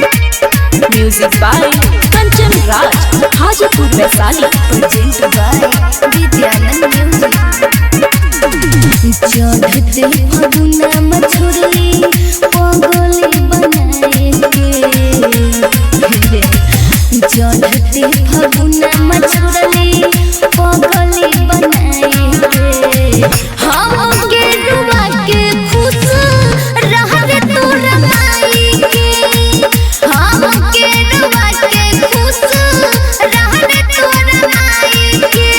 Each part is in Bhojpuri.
Music by Kanchan Raj Hajipur Vaishali present by Vidyanand music. चढ़ते फगुना मछुरली पगली बनाए के, चढ़ते फगुना मछुरली पगली बनाए के, हम के डुबा के खुश रह रे तोरा माई के, हम के डुबा के खुश रह रे तोरा माई के,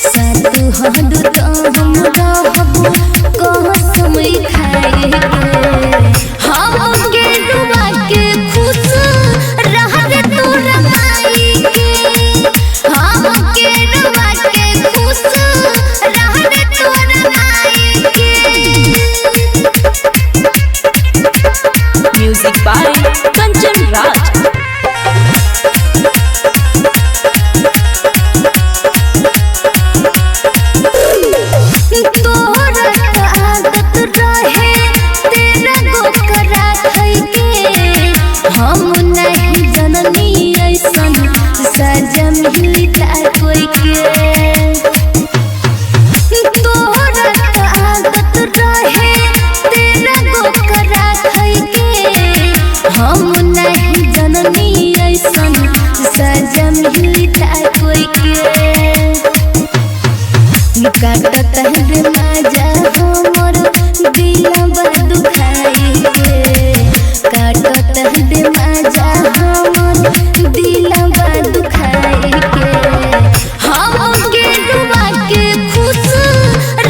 सातु हदु तो हम रहबो कसम खाए के, हम के डुबा के खुश रह रे तोरा माई के, हम के डुबा के खुश रह रे तोरा माई के। म्यूजिक बाय कंचन राज तोहरा आदत रहे तेरा गोकरा खाई के, हम नहीं जननी ऐसन सजा मिलता कोई के, तोहरा आदत रहे तेरा गोकरा खाई के, हम नहीं जननी ऐसन सजा मिलता कोई के, काटत है माजा हमर दिलवा दुखाई के, काटत है माजा हमर दिलवा दुखाई के, हम के डुबा के खुश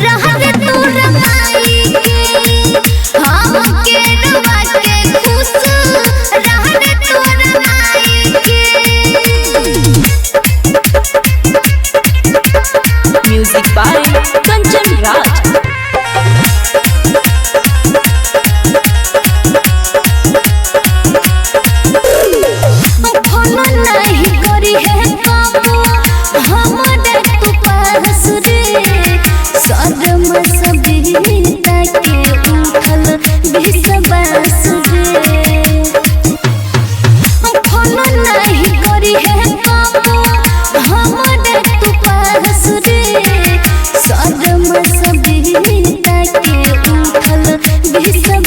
रह रे तोरा माई के, हम के डुबा के खुश रह रे तोरा माई के। Music by Kanchan Raj phone नहीं करी है काबू हमारे तू पास रे, सदम सबीता के उठल विश्वास रे, फोन नहीं करी है काबू हमारे तू पास रे, सदम सबीता के उठल विश्वास